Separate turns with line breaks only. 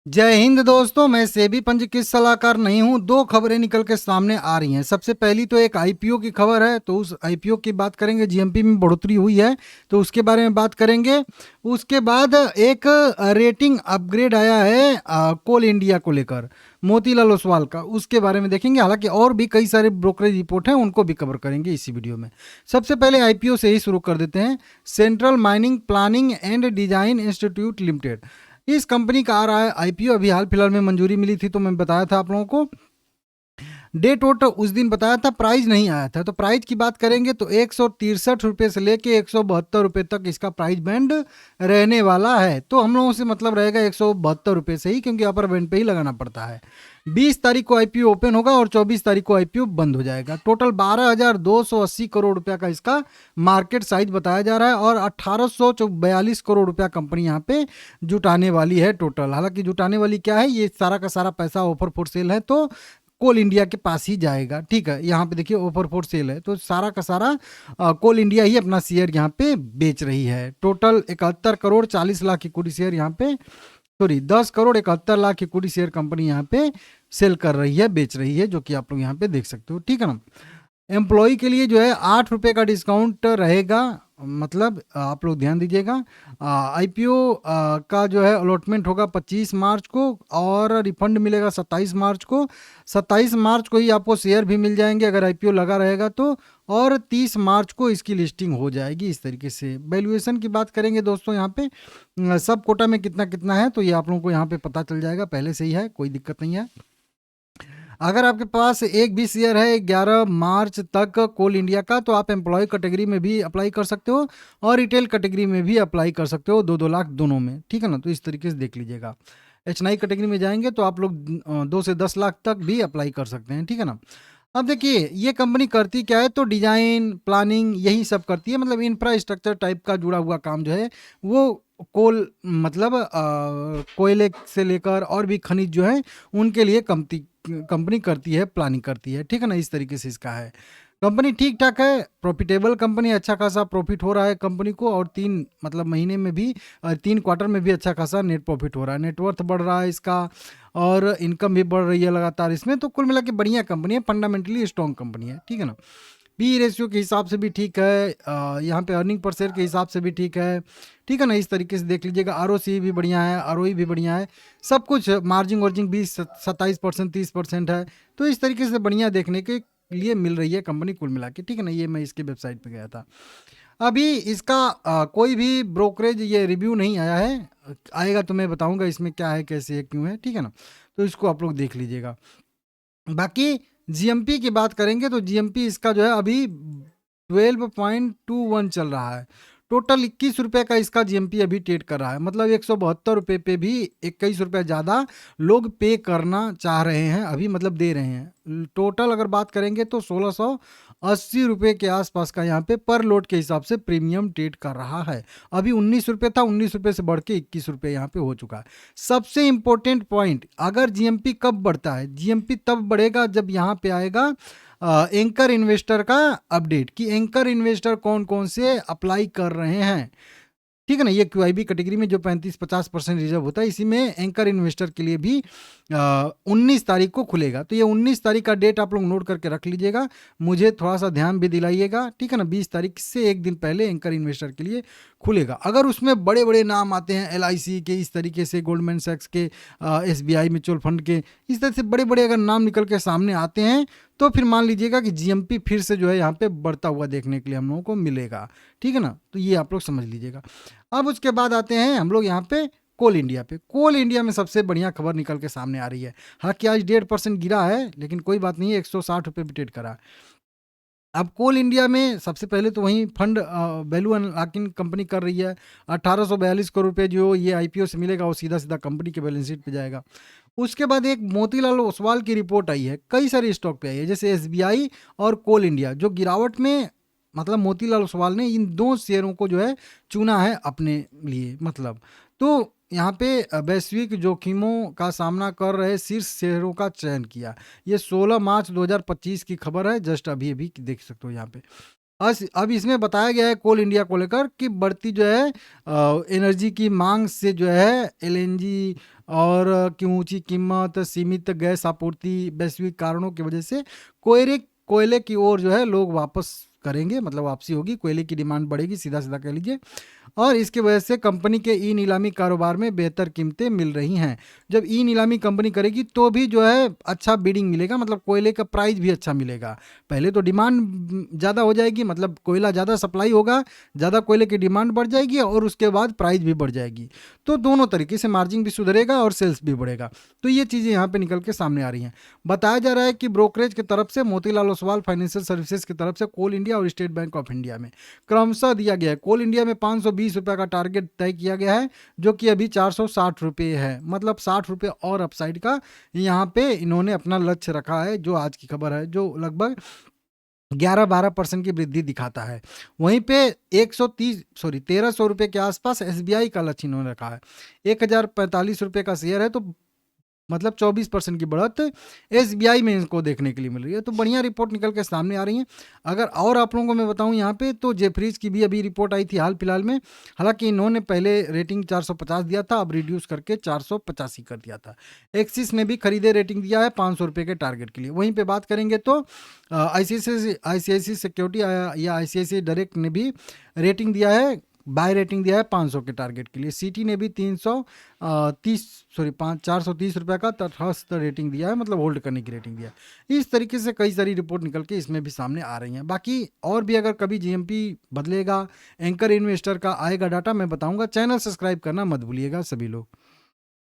जय हिंद दोस्तों, मैं सेबी पंजीकृत सलाहकार नहीं हूं। दो खबरें निकल के सामने आ रही हैं। सबसे पहली तो एक आईपीओ की खबर है, तो उस आईपीओ की बात करेंगे। जीएमपी में बढ़ोतरी हुई है तो उसके बारे में बात करेंगे। उसके बाद एक रेटिंग अपग्रेड आया है कोल इंडिया को लेकर, मोतीलाल ओसवाल का, उसके बारे में देखेंगे। हालांकि और भी कई सारे ब्रोकरेज रिपोर्ट हैं, उनको भी कवर करेंगे इसी वीडियो में। सबसे पहले आईपीओ से ही शुरू कर देते हैं। Central mining planning and design institute limited, इस कंपनी का आ रहा है आईपीओ। अभी हाल फिलहाल में मंजूरी मिली थी, तो मैं बताया था आप लोगों को। डेट वोट उस दिन बताया था, प्राइस नहीं आया था। तो प्राइस की बात करेंगे तो 163 रुपये से लेके 172 रुपये तक इसका प्राइस बैंड रहने वाला है। तो हम लोगों से मतलब रहेगा 172 रुपये से ही, क्योंकि अपर बैंड पे ही लगाना पड़ता है। 20 तारीख को आईपीओ ओपन होगा और 24 तारीख को आईपीओ बंद हो जाएगा। टोटल 12,280 करोड़ रुपया का इसका मार्केट साइज बताया जा रहा है, और 1842 करोड़ रुपया कंपनी यहाँ पे जुटाने वाली है टोटल। हालांकि जुटाने वाली क्या है, ये सारा का सारा पैसा ऑफर फॉर सेल है, तो कोल इंडिया के पास ही जाएगा। ठीक है, यहाँ पे देखिए ऑफर फॉर सेल है, तो सारा का सारा कोल इंडिया ही अपना शेयर यहाँ पे बेच रही है। Total 71 crore 40 lakh equity share यहाँ पे, sorry 10 crore 71 lakh equity share company यहाँ पे सेल कर रही है, बेच रही है, जो कि आप लोग यहाँ पे देख सकते हो। ठीक है ना। एम्प्लॉय के लिए जो है 8 रुपये का डिस्काउंट रहेगा। मतलब आप लोग ध्यान दीजिएगा। आईपीओ का जो है अलॉटमेंट होगा 25 मार्च को, और रिफंड मिलेगा 27 मार्च को। 27 मार्च को ही आपको शेयर भी मिल जाएंगे अगर आईपीओ लगा रहेगा तो, और 30 मार्च को इसकी लिस्टिंग हो जाएगी। इस तरीके से वैल्यूएशन की बात करेंगे दोस्तों, यहाँ पे सब कोटा में कितना कितना है तो ये आप लोगों को यहाँ पे पता चल जाएगा, पहले से ही है, कोई दिक्कत नहीं है। अगर आपके पास एक भी शेयर है 11 मार्च तक कोल इंडिया का, तो आप एम्प्लॉय कैटेगरी में भी अप्लाई कर सकते हो और रिटेल कैटेगरी में भी अप्लाई कर सकते हो, 2-2 लाख दोनों में। ठीक है ना। तो इस तरीके से देख लीजिएगा। एच नाई कैटेगरी में जाएंगे तो आप लोग 2 से 10 लाख तक भी अप्लाई कर सकते हैं। ठीक है ना। अब देखिए ये कंपनी करती क्या है, तो डिजाइन प्लानिंग यही सब करती है। मतलब इंफ्रास्ट्रक्चर टाइप का जुड़ा हुआ काम जो है वो कोल, मतलब कोयले से लेकर और भी खनिज जो है उनके लिए कंपनी करती है, प्लानिंग करती है। ठीक है ना। इस तरीके से इसका है। कंपनी ठीक ठाक है, प्रॉफिटेबल कंपनी, अच्छा खासा प्रॉफिट हो रहा है कंपनी को, और 3 महीने में भी 3 क्वार्टर में भी अच्छा खासा नेट प्रॉफिट हो रहा है, नेटवर्थ बढ़ रहा है इसका, और इनकम भी बढ़ रही है लगातार इसमें। तो कुल मिला के बढ़िया कंपनी है, फंडामेंटली स्ट्रॉन्ग कंपनी है। ठीक है ना। पी रेशियो के हिसाब से भी ठीक है, यहाँ पे अर्निंग पर शेयर के हिसाब से भी ठीक है। ठीक है ना। इस तरीके से देख लीजिएगा। आर भी बढ़िया है, आर भी बढ़िया है, सब कुछ। मार्जिन वार्जिन 27% 30% है। तो इस तरीके से बढ़िया देखने के लिए मिल रही है कंपनी कुल मिला के। ठीक है ना। ये मैं इसके वेबसाइट पे गया था। अभी इसका कोई भी ब्रोकरेज ये रिव्यू नहीं आया है, आएगा तो मैं बताऊंगा इसमें क्या है, कैसे है, क्यों है। ठीक है ना। तो इसको आप लोग देख लीजिएगा। बाकी जीएमपी की बात करेंगे तो जीएमपी इसका जो है अभी 12.21 चल रहा है। टोटल 21 रुपये का इसका जीएमपी अभी ट्रेड कर रहा है। मतलब 172 रुपये पे भी 21 रुपये ज़्यादा लोग पे करना चाह रहे हैं अभी, मतलब दे रहे हैं। टोटल अगर बात करेंगे तो 1680 रुपये के आसपास का यहाँ पे पर लोड के हिसाब से प्रीमियम ट्रेड कर रहा है। अभी 19 रुपये था, 19 रुपये से बढ़ के 21 रुपये यहाँ पे हो चुका है। सबसे इंपॉर्टेंट पॉइंट, अगर जीएमपी कब बढ़ता है, जीएमपी तब बढ़ेगा जब यहाँ पे आएगा एंकर इन्वेस्टर का अपडेट, कि एंकर इन्वेस्टर कौन कौन से अप्लाई कर रहे हैं। ठीक है ना। ये क्यूआईबी कैटेगरी में जो 35-50% रिजर्व होता है, इसी में एंकर इन्वेस्टर के लिए भी 19 तारीख को खुलेगा। तो ये 19 तारीख का डेट आप लोग नोट करके रख लीजिएगा, मुझे थोड़ा सा ध्यान भी दिलाइएगा। ठीक है ना। 20 तारीख से एक दिन पहले एंकर इन्वेस्टर के लिए खुलेगा। अगर उसमें बड़े बड़े नाम आते हैं, एलआईसी के, इस तरीके से गोल्डमैन सैक्स के, एसबीआई म्यूचुअल फंड के, इस तरह से बड़े बड़े अगर नाम निकल के सामने आते हैं, तो फिर मान लीजिएगा कि जीएमपी फिर से जो है यहाँ पे बढ़ता हुआ देखने के लिए हम लोगों को मिलेगा। ठीक है ना। तो ये आप लोग समझ लीजिएगा। अब उसके बाद आते हैं हम लोग यहाँ पे कोल इंडिया पे। कोल इंडिया में सबसे बढ़िया खबर निकल के सामने आ रही है। हालांकि आज 1.5% गिरा है, लेकिन कोई बात नहीं है, 160 रुपये भी ट्रेड करा। अब कोल इंडिया में सबसे पहले तो वहीं फंड वैल्यू अनलॉकिंग कंपनी कर रही है। 1842 करोड़ रुपये जो ये आईपीओ से मिलेगा वो सीधा सीधा कंपनी के बैलेंस शीट पे जाएगा। उसके बाद एक मोतीलाल ओसवाल की रिपोर्ट आई है, कई सारे स्टॉक पे आई है, जैसे एसबीआई और कोल इंडिया, जो गिरावट में, मतलब मोतीलाल ओसवाल ने इन दो शेयरों को जो है चुना है अपने लिए। मतलब तो यहाँ पे वैश्विक जोखिमों का सामना कर रहे शीर्ष शेयरों का चयन किया। ये 16 मार्च 2025 की खबर है, जस्ट अभी अभी देख सकते हो यहाँ पे। अब इसमें बताया गया है कोल इंडिया को लेकर कि बढ़ती जो है एनर्जी की मांग से जो है एलएनजी और की ऊंची कीमत, सीमित गैस आपूर्ति, वैश्विक कारणों की वजह से कोयले कोयले की ओर जो है लोग वापस करेंगे, मतलब वापसी होगी, कोयले की डिमांड बढ़ेगी, सीधा सीधा कह लीजिए। और इसकी वजह से कंपनी के ई नीलामी कारोबार में बेहतर कीमतें मिल रही हैं। जब ई नीलामी कंपनी करेगी तो भी जो है अच्छा बिडिंग मिलेगा, मतलब कोयले का प्राइस भी अच्छा मिलेगा। पहले तो डिमांड ज़्यादा हो जाएगी, मतलब कोयला ज़्यादा सप्लाई होगा, ज़्यादा कोयले की डिमांड बढ़ जाएगी और उसके बाद प्राइस भी बढ़ जाएगी। तो दोनों तरीके से मार्जिन भी सुधरेगा और सेल्स भी बढ़ेगा। तो ये चीज़ें यहाँ पे निकल के सामने आ रही हैं। बताया जा रहा है कि ब्रोकरेज की तरफ से मोतीलाल ओसवाल फाइनेंशियल सर्विसेज की तरफ से कोल इंडिया और स्टेट बैंक ऑफ इंडिया में क्रमशः दिया गया है। कोल इंडिया में 520 रुपये का टारगेट तय किया गया है, जो कि अभी 460 रुपये है, मतलब 60 रुपये और अपसाइड का यहाँ पे इन्होंने अपना लक्ष्य रखा है, जो आज की खबर है, जो लगभग 11-12% की वृद्धि दिखाता है। वहीं पे 1300 रुपये के आसपास एसबीआई का लक्ष्य इन्होंने रखा है। 1045 रुपये का शेयर है, तो मतलब 24% की बढ़त एसबीआई में इनको देखने के लिए मिल रही है। तो बढ़िया रिपोर्ट निकल के सामने आ रही है। अगर और आप लोगों को मैं बताऊं यहाँ पे, तो जेफरीज की भी अभी रिपोर्ट आई थी हाल फिलहाल में। हालांकि इन्होंने पहले रेटिंग 450 दिया था, अब रिड्यूस करके 485 कर दिया था। एक्सिस ने भी खरीदे रेटिंग दिया है 500 रुपये के टारगेट के लिए। वहीं पर बात करेंगे तो आईसीआईसी सिक्योरिटी या आईसीआईसी डायरेक्ट ने भी रेटिंग दिया है, बाय रेटिंग दिया है 500 के टारगेट के लिए। सिटी ने भी 430 रुपये का तटस्थ रेटिंग दिया है, मतलब होल्ड करने की रेटिंग दिया है। इस तरीके से कई सारी रिपोर्ट निकल के इसमें भी सामने आ रही हैं। बाकी और भी अगर कभी जीएमपी बदलेगा, एंकर इन्वेस्टर का आएगा डाटा, मैं बताऊंगा। चैनल सब्सक्राइब करना मत भूलिएगा सभी लोग।